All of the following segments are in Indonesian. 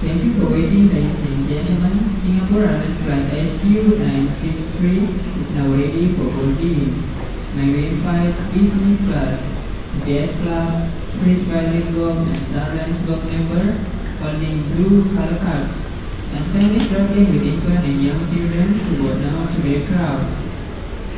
Thank you for waiting, ladies and gentlemen. Singapore Airlines flight SQ963 is now ready for boarding. Migrant flight business class, JS class, British bilingual and Starlines block number, holding blue color cards, and families traveling with infant and young children to board now to the aircraft.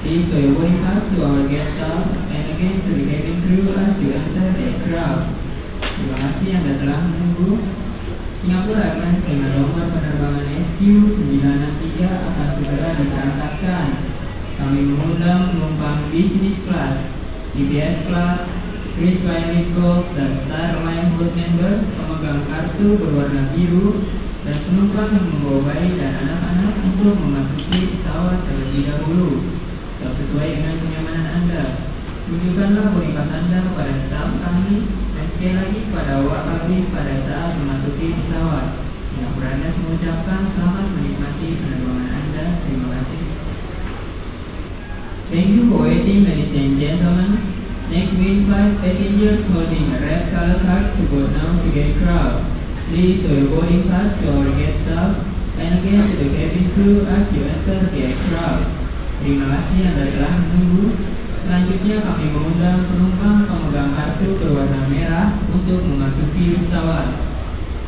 Please show your boarding pass to our guest staff and again to the cabin crew as you enter the aircraft. Terima kasih Anda telah menunggu. Singapore Airlines dengan nomor penerbangan SQ963 akan segera diberangkatkan. Kami mengundang penumpang business class, DBS class, British bilingual dan Starline board member, pemegang kartu berwarna biru, dan penumpang yang membawa bayi dan anak-anak untuk memasuki pesawat terlebih dahulu. Sesuai dengan kenyamanan Anda, tunjukkanlah boarding pass Anda kepada staf kami dan sekali lagi kepada awak kabin pada saat memasuki pesawat. Singapura Airlines mengucapkan selamat menikmati penerbangan Anda. Terima kasih. Thank you for waiting, ladies and gentlemen. Next we invite passengers holding a red color card to board now to the aircraft. Please show your boarding pass to our guest staff and again to the cabin crew as you enter the aircraft. Terima kasih Anda telah menunggu. Selanjutnya kami mengundang penumpang pemegang kartu berwarna merah untuk memasuki pesawat.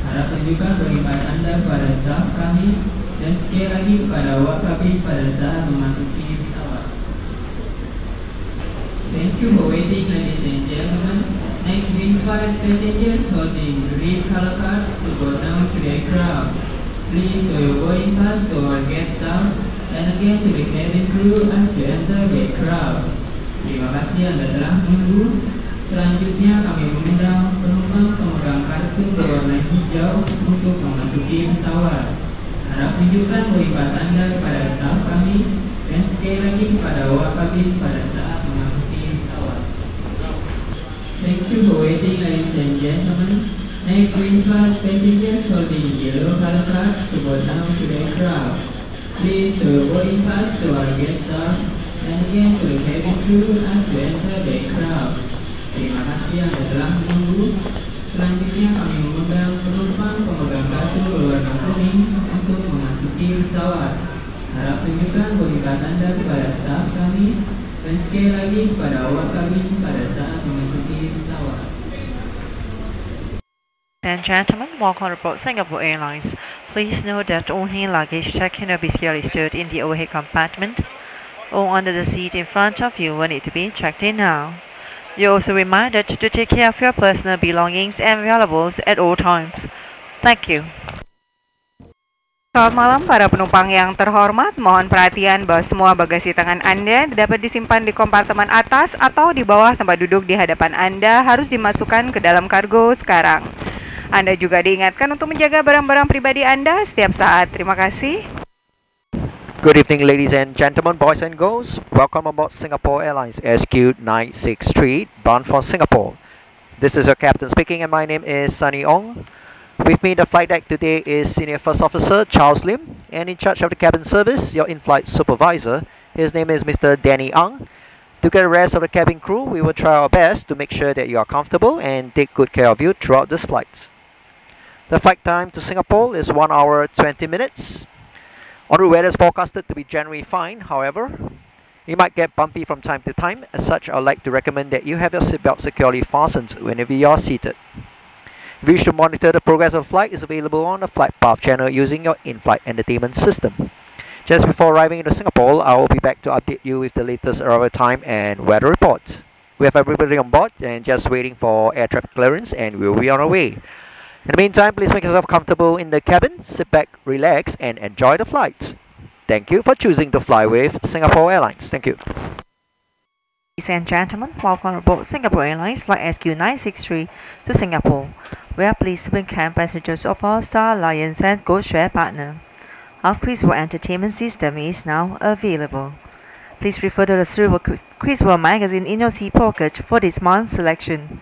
Harap tunjukkan boarding pass Anda kepada staf kami dan sekali lagi kepada awak kabin pada saat memasuki pesawat. Thank you for waiting, ladies and gentlemen. Next we invite passengers holding red color card to board now to the aircraft. Please show your boarding pass to our guest staff and again to the cabin crew as you enter the aircraft. Terima kasih Anda telah menunggu. Selanjutnya kami mengundang penumpang pemegang kartu berwarna hijau untuk memasuki pesawat. Harap tunjukkan boarding pass Anda kepada staf kami dan sekali lagi kepada awak kabin pada saat memasuki pesawat. Thank you for waiting, ladies and gentlemen. Next we invite passengers holding yellow color card to board now to the aircraft. Please show your boarding pass to our guest staff and again to the cabin crew as you enter the aircraft. Terima kasih Anda telah menunggu. Selanjutnya kami mengundang penumpang pemegang kartu berwarna kuning untuk memasuki pesawat. Harap tunjukkan boarding pass Anda kepada staf kami dan sekali lagi kepada awak kabin pada saat memasuki pesawat. And gentlemen, welcome aboard Singapore Airlines. Please note that only luggage check-in will be securely stored in the overhead compartment or under the seat in front of you will need to be checked in now. You're also reminded to take care of your personal belongings and valuables at all times. Thank you. Selamat malam para penumpang yang terhormat. Mohon perhatian bahwa semua bagasi tangan Anda dapat disimpan di kompartemen atas atau di bawah tempat duduk di hadapan Anda harus dimasukkan ke dalam kargo sekarang. Anda juga diingatkan untuk menjaga barang-barang pribadi Anda setiap saat. Terima kasih. Good evening, ladies and gentlemen, boys and girls. Welcome aboard Singapore Airlines SQ963, bound for Singapore. This is your captain speaking, and my name is Sunny Ong. With me, the flight deck today is Senior First Officer Charles Lim, and in charge of the cabin service, your in-flight supervisor. His name is Mr. Danny Ang. Together with the rest of the cabin crew, we will try our best to make sure that you are comfortable and take good care of you throughout this flight. The flight time to Singapore is 1 hour 20 minutes. En route weather is forecasted to be generally fine, however, it might get bumpy from time to time. As such, I would like to recommend that you have your seatbelt securely fastened whenever you are seated. If you wish to monitor the progress of the flight, is available on the Flight Path channel using your in-flight entertainment system. Just before arriving into Singapore, I will be back to update you with the latest arrival time and weather report. We have everybody on board and just waiting for air traffic clearance, and we will be on our way. In the meantime, please make yourself comfortable in the cabin, sit back, relax, and enjoy the flight. Thank you for choosing to fly with Singapore Airlines. Thank you. Ladies and gentlemen, welcome aboard Singapore Airlines Flight SQ963 to Singapore. We are pleased to welcome passengers of our Star Alliance and Go Share partner. Our Quizworld entertainment system is now available. Please refer to the Thrill Quizworld magazine in your seat pocket for this month's selection.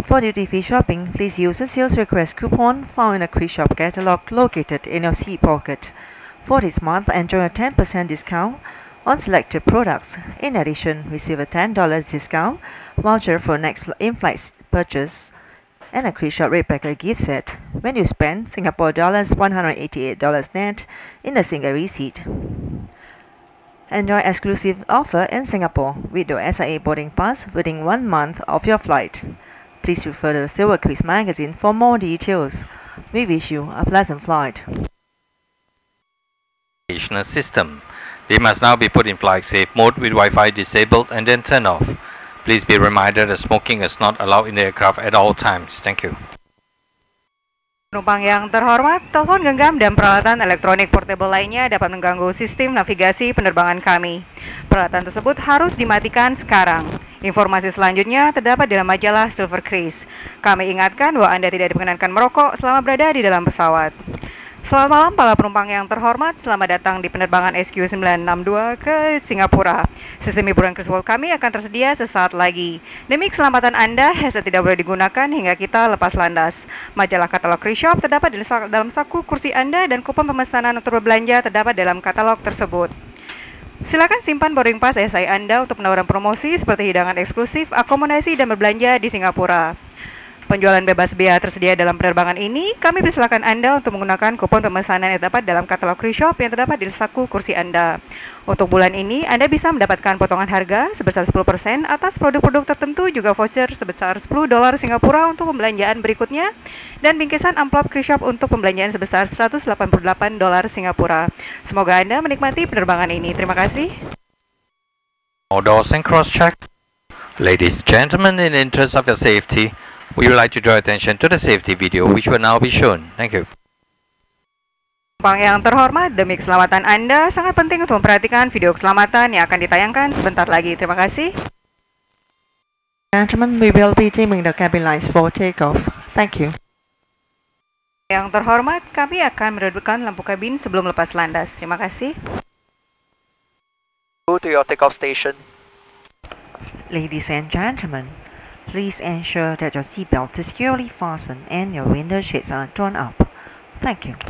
For duty-free shopping, please use the sales request coupon found in the Quiz Shop catalog located in your seat pocket. For this month, enjoy a 10% discount on selected products. In addition, receive a $10 discount voucher for next in-flight purchase and a Krishop Redbacker gift set when you spend Singapore dollars $188 net in a single receipt. Enjoy exclusive offer in Singapore with your SIA boarding pass within 1 month of your flight. Please refer to the Silver Quiz magazine for more details. We wish you a pleasant flight. System. They must now be put in flight safe mode with Wi-Fi disabled and then turned off. Please be reminded that smoking is not allowed in the aircraft at all times. Thank you. Penumpang yang terhormat, telepon genggam dan peralatan elektronik portable lainnya dapat mengganggu sistem navigasi penerbangan kami. Peralatan tersebut harus dimatikan sekarang. Informasi selanjutnya terdapat dalam majalah Silver Quiz. Kami ingatkan bahwa Anda tidak diperkenankan merokok selama berada di dalam pesawat. Selamat malam para penumpang yang terhormat, selamat datang di penerbangan SQ962 ke Singapura. Sistem hiburan Criswell kami akan tersedia sesaat lagi. Demi keselamatan Anda, headset tidak boleh digunakan hingga kita lepas landas. Majalah katalog Krishop terdapat dalam saku kursi Anda dan kupon pemesanan untuk berbelanja terdapat dalam katalog tersebut. Silakan simpan boarding pass SIA Anda untuk penawaran promosi seperti hidangan eksklusif, akomodasi dan berbelanja di Singapura. Penjualan bebas biaya tersedia dalam penerbangan ini. Kami persilakan Anda untuk menggunakan kupon pemesanan yang terdapat dalam katalog Krishop yang terdapat di saku kursi Anda. Untuk bulan ini, Anda bisa mendapatkan potongan harga sebesar 10% atas produk-produk tertentu, juga voucher sebesar $10 Singapura untuk pembelanjaan berikutnya, dan bingkisan amplop Krishop untuk pembelanjaan sebesar $188 Singapura. Semoga Anda menikmati penerbangan ini. Terima kasih. All doors and cross-check. Ladies and gentlemen, in the interest of your safety, we would like to draw attention to the safety video which will now be shown. Thank you. Penumpang yang terhormat, demi keselamatan Anda, sangat penting untuk memperhatikan video keselamatan yang akan ditayangkan sebentar lagi. Terima kasih. Gentlemen, we will be dimming the cabin lights for takeoff. Thank you. Yang terhormat, kami akan meredupkan lampu kabin sebelum lepas landas. Terima kasih. Go to your takeoff station. Ladies and gentlemen, please ensure that your seatbelt is securely fastened and your window shades are drawn up. Thank you.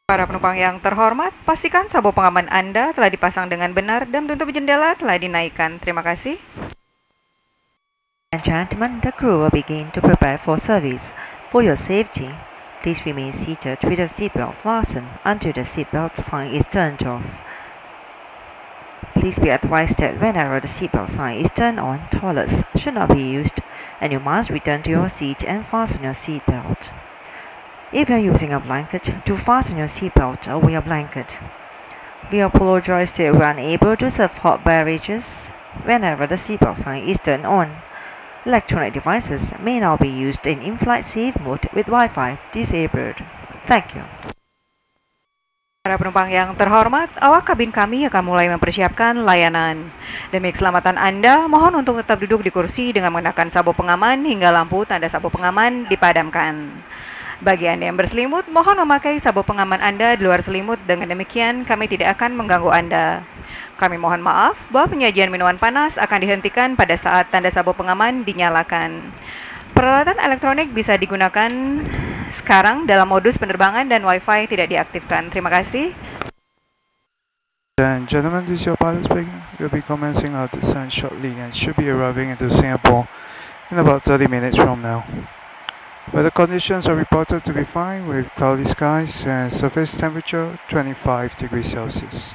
Para penumpang yang terhormat, pastikan sabuk pengaman Anda telah dipasang dengan benar dan tutup jendela telah dinaikkan. Terima kasih. And gentlemen, the crew will begin to prepare for service. For your safety, please remain seated with your seatbelt fastened until the seatbelt sign is turned off. Please be advised that whenever the seatbelt sign is turned on, toilets should not be used, and you must return to your seat and fasten your seatbelt. If you are using a blanket, to fasten your seatbelt over your blanket. We apologize that we are unable to serve hot beverages whenever the seatbelt sign is turned on. Electronic devices may now be used in in-flight safe mode with Wi-Fi disabled. Thank you. Para penumpang yang terhormat, awak kabin kami akan mulai mempersiapkan layanan. Demi keselamatan Anda, mohon untuk tetap duduk di kursi dengan mengenakan sabuk pengaman hingga lampu tanda sabuk pengaman dipadamkan. Bagi Anda yang berselimut, mohon memakai sabuk pengaman Anda di luar selimut. Dengan demikian, kami tidak akan mengganggu Anda. Kami mohon maaf bahwa penyajian minuman panas akan dihentikan pada saat tanda sabuk pengaman dinyalakan. Peralatan elektronik bisa digunakan sekarang dalam modus penerbangan dan Wi-Fi tidak diaktifkan. Terima kasih. And gentlemen, this is your pilot speaking. We'll be commencing our descent shortly and should be arriving into Singapore in about 30 minutes from now. Weather conditions are reported to be fine with cloudy skies and surface temperature 25 degrees Celsius.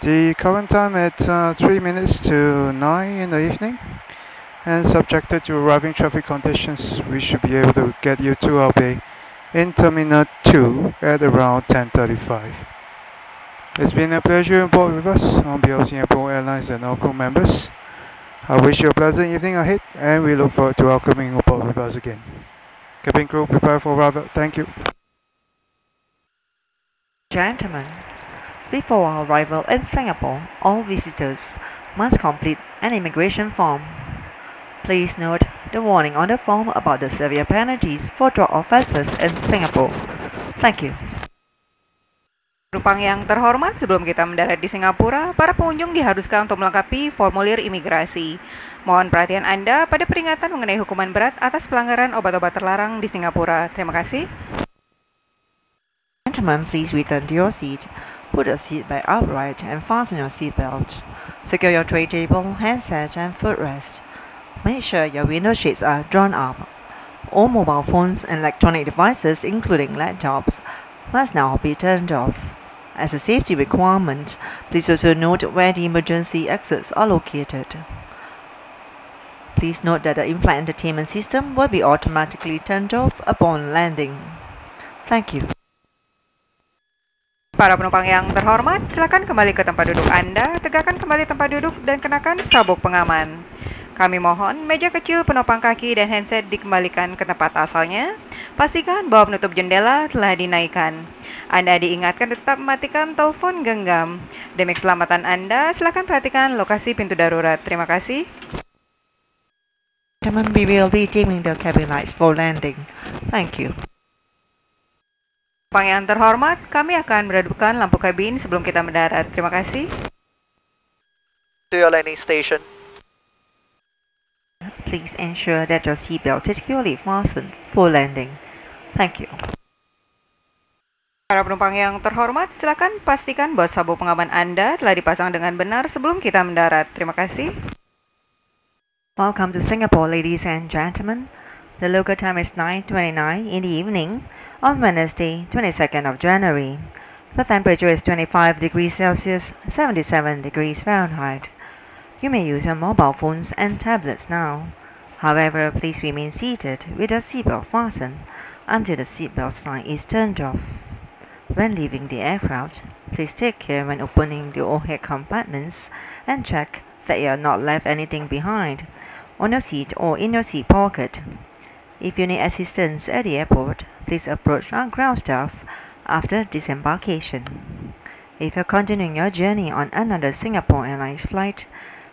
The current time at 3 minutes to 9 in the evening, and subjected to arriving traffic conditions, we should be able to get you to our bay in Terminal 2 at around 10:35. It's been a pleasure aboard with us on behalf of Singapore Airlines and all crew members. I wish you a pleasant evening ahead, and we look forward to welcoming you aboard with us again. Cabin crew, prepare for arrival. Thank you. Gentlemen, before our arrival in Singapore, all visitors must complete an immigration form. Please note the warning on the form about the severe penalties for drug offences in Singapore. Thank you. Penumpang yang terhormat, sebelum kita mendarat di Singapura, para pengunjung diharuskan untuk melengkapi formulir imigrasi. Mohon perhatian Anda pada peringatan mengenai hukuman berat atas pelanggaran obat-obat terlarang di Singapura. Terima kasih. Gentlemen, please return to your seat. Put your seat back upright and fasten your seat belt. Secure your tray table, handset and footrest. Make sure your window shades are drawn up. All mobile phones and electronic devices, including laptops, must now be turned off. As a safety requirement, please also note where the emergency exits are located. Please note that the in-flight entertainment system will be automatically turned off upon landing. Thank you. Para penumpang yang terhormat, silakan kembali ke tempat duduk Anda, tegakkan kembali tempat duduk dan kenakan sabuk pengaman. Kami mohon meja kecil penopang kaki dan handset dikembalikan ke tempat asalnya. Pastikan bahwa penutup jendela telah dinaikkan. Anda diingatkan tetap mematikan telepon genggam. Demi keselamatan Anda, silakan perhatikan lokasi pintu darurat. Terima kasih. Gentlemen, we will be dimming the cabin lights for landing. Thank you. Penumpang yang terhormat, kami akan meredupkan lampu kabin sebelum kita mendarat. Terima kasih. To your landing station. Please ensure that your seatbelt is securely fastened for landing. Thank you. Para penumpang yang terhormat, silakan pastikan bahwa sabuk pengaman Anda telah dipasang dengan benar sebelum kita mendarat. Terima kasih. Welcome to Singapore, ladies and gentlemen. The local time is 9:29 in the evening on Wednesday, 22nd of January. The temperature is 25 degrees Celsius, 77 degrees Fahrenheit. You may use your mobile phones and tablets now. However, please remain seated with your seatbelt fastened until the seatbelt sign is turned off. When leaving the aircraft, please take care when opening the overhead compartments and check that you have not left anything behind on your seat or in your seat pocket. If you need assistance at the airport, please approach our ground staff after disembarkation. If you're continuing your journey on another Singapore Airlines flight,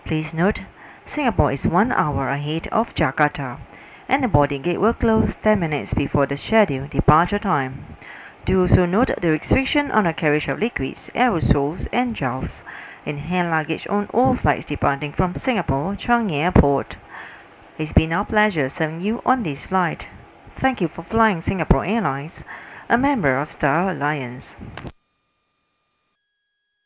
please note Singapore is 1 hour ahead of Jakarta, and the boarding gate will close 10 minutes before the scheduled departure time. Do also note the restriction on the carriage of liquids, aerosols, and gels in hand luggage on all flights departing from Singapore Changi Airport. It's been our pleasure serving you on this flight. Thank you for flying Singapore Airlines, a member of Star Alliance.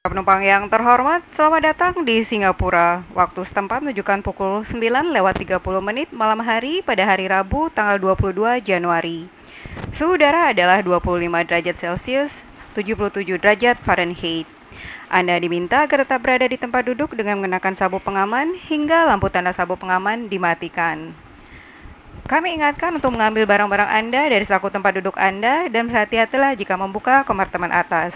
Penumpang yang terhormat, selamat datang di Singapura. Waktu setempat menunjukkan pukul 9:30 malam hari pada hari Rabu tanggal 22 Januari. Suhu udara adalah 25 derajat Celcius, 77 derajat Fahrenheit. Anda diminta agar tetap berada di tempat duduk dengan mengenakan sabuk pengaman hingga lampu tanda sabuk pengaman dimatikan. Kami ingatkan untuk mengambil barang-barang Anda dari saku tempat duduk Anda dan berhati-hatilah jika membuka kompartemen atas.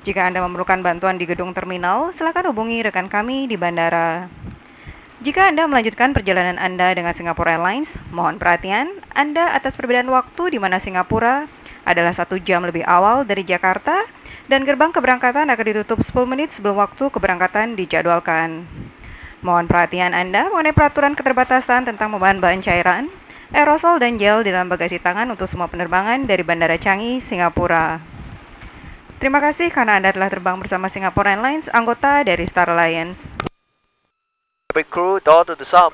Jika Anda memerlukan bantuan di gedung terminal, silakan hubungi rekan kami di bandara. Jika Anda melanjutkan perjalanan Anda dengan Singapore Airlines, mohon perhatian Anda atas perbedaan waktu di mana Singapura adalah 1 jam lebih awal dari Jakarta dan gerbang keberangkatan akan ditutup 10 menit sebelum waktu keberangkatan dijadwalkan. Mohon perhatian Anda mengenai peraturan keterbatasan tentang bahan-bahan cairan, aerosol dan gel di dalam bagasi tangan untuk semua penerbangan dari Bandara Changi, Singapura. Terima kasih karena Anda telah terbang bersama Singapore Airlines, anggota dari Star Alliance. Cabin crew, door to the sum.